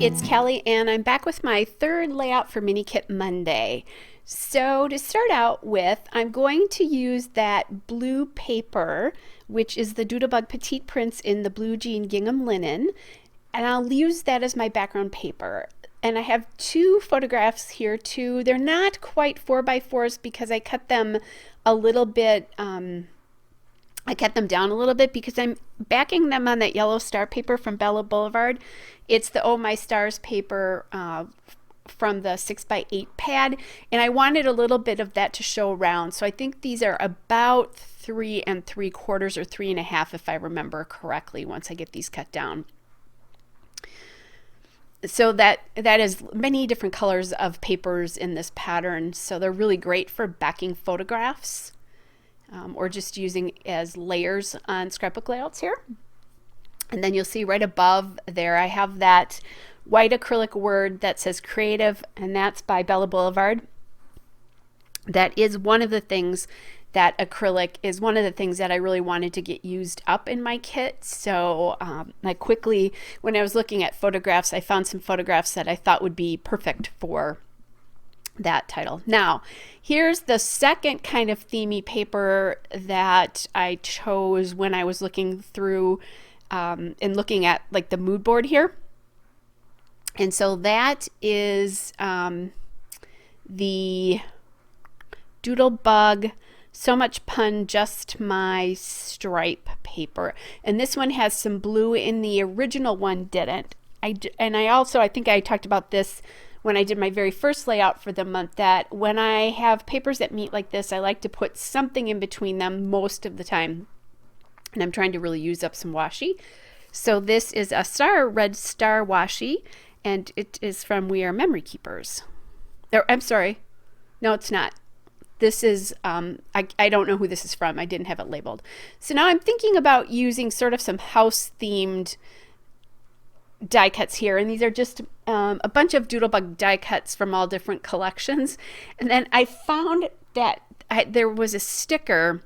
it's Kelly and I'm back with my third layout for Mini Kit Monday. So to start out with, I'm going to use that blue paper, which is the Doodlebug Petite Prints in the blue jean gingham linen, and I'll use that as my background paper. And I have two photographs here too. They're not quite 4x4s because I cut them a little bit, I cut them down a little bit because I'm backing them on that yellow star paper from Bella Boulevard. It's the Oh My Stars paper from the 6x8 pad, and I wanted a little bit of that to show around. So I think these are about 3 3/4 or 3.5 if I remember correctly once I get these cut down. So that is many different colors of papers in this pattern. So they're really great for backing photographs. Or just using as layers on scrapbook layouts here. And then you'll see right above there I have that white acrylic word that says creative, and that's by Bella Boulevard. That is one of the things, that acrylic is one of the things that I really wanted to get used up in my kit. So I quickly, when I was looking at photographs, I found some photographs that I thought would be perfect for that title. Now, here's the second kind of themey paper that I chose when I was looking through and looking at like the mood board here. And so that is the Doodlebug So Much Pun Just My Stripe paper. And this one has some blue in, the original one didn't. I think I talked about this when I did my very first layout for the month, that when I have papers that meet like this, I like to put something in between them most of the time. And I'm trying to really use up some washi. So this is a red star washi, and it is from We Are Memory Keepers. I'm sorry. No, it's not. This is, I don't know who this is from. I didn't have it labeled. So now I'm thinking about using sort of some house themed die cuts here, and these are just a bunch of Doodlebug die cuts from all different collections. And then I found that there was a sticker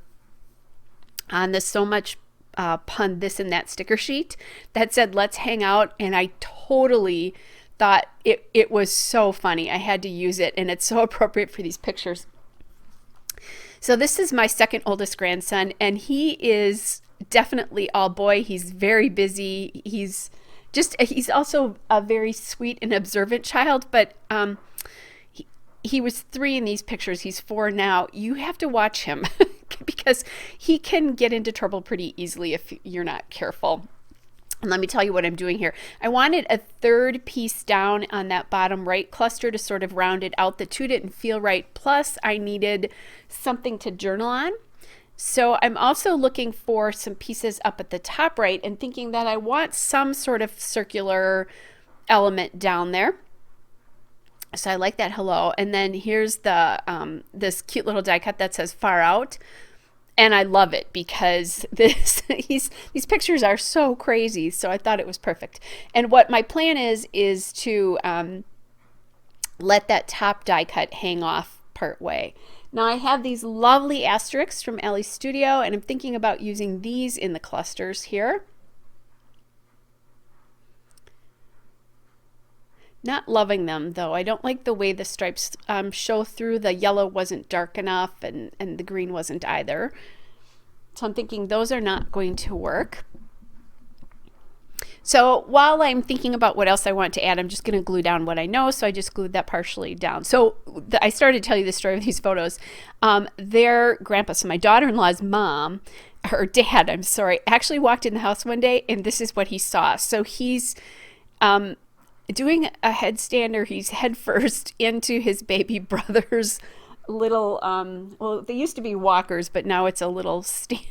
on the So Much Pun This and That sticker sheet that said let's hang out, and I totally thought it was so funny. I had to use it, and it's so appropriate for these pictures. So this is my second oldest grandson, and he is definitely all boy. He's very busy. He's also a very sweet and observant child, but he was 3 in these pictures. He's 4 now. You have to watch him because he can get into trouble pretty easily if you're not careful. And let me tell you what I'm doing here. I wanted a third piece down on that bottom right cluster to sort of round it out. The 2 didn't feel right. Plus, I needed something to journal on. So I'm also looking for some pieces up at the top right and thinking that I want some sort of circular element down there. So I like that hello. And then here's the this cute little die cut that says far out. And I love it because these pictures are so crazy. So I thought it was perfect. And what my plan is to let that top die cut hang off part way. Now I have these lovely asterisks from Ellie's Studio, and I'm thinking about using these in the clusters here. Not loving them though. I don't like the way the stripes show through. The yellow wasn't dark enough, and the green wasn't either. So I'm thinking those are not going to work. So while I'm thinking about what else I want to add, I'm just going to glue down what I know. So I just glued that partially down. So I started to tell you the story of these photos. Their grandpa, so my daughter-in-law's mom, her dad, I'm sorry, actually walked in the house one day, and this is what he saw. So he's doing a headstand, or he's head first into his baby brother's little, well, they used to be walkers, but now it's a little standing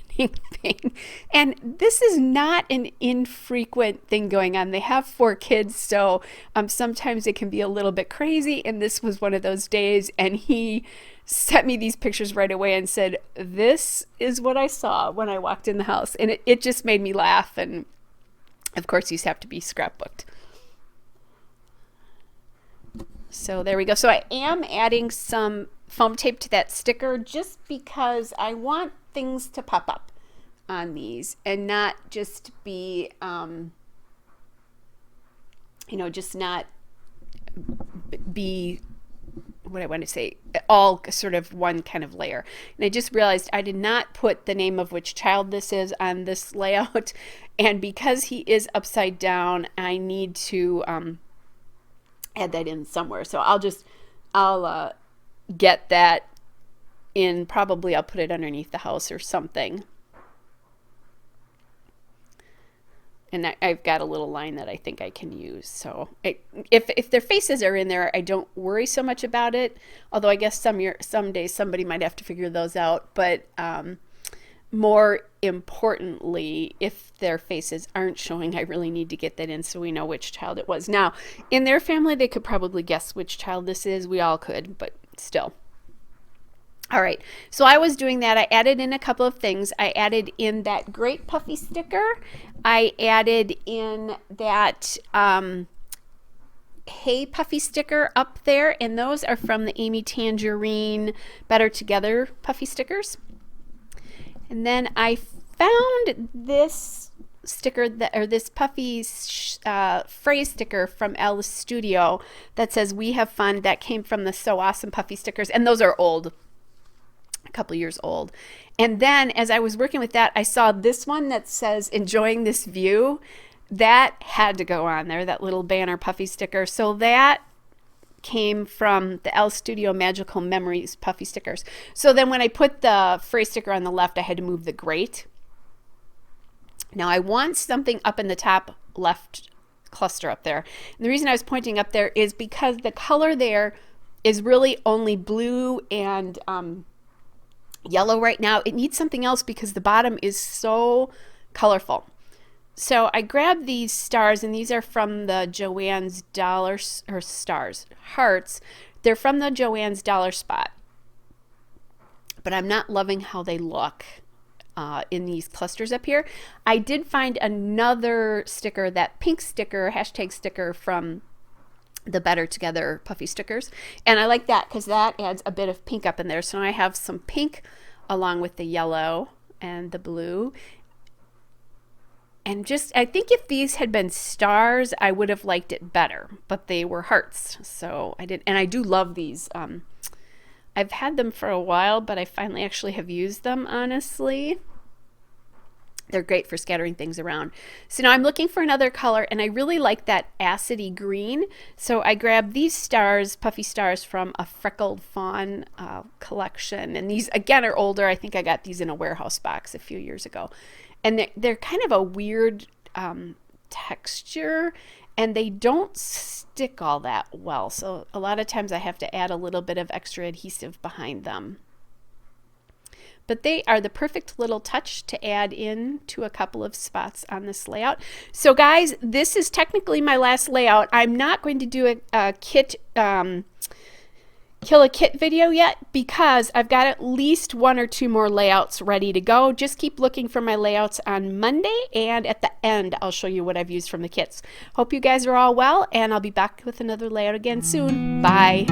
thing. And this is not an infrequent thing going on. They have 4 kids, so sometimes it can be a little bit crazy, and this was one of those days. And he sent me these pictures right away and said, this is what I saw when I walked in the house. And it just made me laugh, and of course these have to be scrapbooked. So there we go. So I am adding some foam tape to that sticker just because I want things to pop up on these and not just be just not be what I want to say, all sort of one kind of layer. And I just realized I did not put the name of which child this is on this layout. And because he is upside down, I need to add that in somewhere. So I'll get that in, probably I'll put it underneath the house or something. And I've got a little line that I think I can use. So if their faces are in there, I don't worry so much about it. Although I guess some days somebody might have to figure those out. But more importantly, if their faces aren't showing, I really need to get that in so we know which child it was. Now, in their family, they could probably guess which child this is. We all could, but still. All right, so I was doing that. I added in a couple of things. I added in that great puffy sticker. I added in that Hey Puffy sticker up there, and those are from the Amy Tangerine Better Together puffy stickers. And then I found this sticker or this puffy phrase sticker from Alice Studio that says "We have fun." That came from the So Awesome puffy stickers, and those are old. A couple years old. And then as I was working with that, I saw this one that says enjoying this view. That had to go on there, that little banner puffy sticker. So that came from the Alice Studio Magical Memories puffy stickers. So then when I put the phrase sticker on the left, I had to move the great. Now I want something up in the top left cluster up there. And the reason I was pointing up there is because the color there is really only blue and yellow right now. It needs something else because the bottom is so colorful. So I grabbed these stars, and these are from the Joann's Dollar, or stars, hearts. They're from the Joann's Dollar Spot. But I'm not loving how they look in these clusters up here. I did find another sticker, that pink sticker, hashtag sticker from the Better Together puffy stickers, and I like that because that adds a bit of pink up in there. So now I have some pink along with the yellow and the blue, and just I think if these had been stars I would have liked it better, but they were hearts, so I did. And I do love these. I've had them for a while, but I finally actually have used them, honestly. They're great for scattering things around. So now I'm looking for another color, and I really like that acidy green. So I grabbed these stars, puffy stars, from a Freckled Fawn collection. And these, again, are older. I think I got these in a warehouse box a few years ago. And they're kind of a weird texture, and they don't stick all that well. So a lot of times I have to add a little bit of extra adhesive behind them. But they are the perfect little touch to add in to a couple of spots on this layout. So guys, this is technically my last layout. I'm not going to do a kit, kill a kit video yet because I've got at least 1 or 2 more layouts ready to go. Just keep looking for my layouts on Monday, and at the end I'll show you what I've used from the kits. Hope you guys are all well, and I'll be back with another layout again soon. Bye.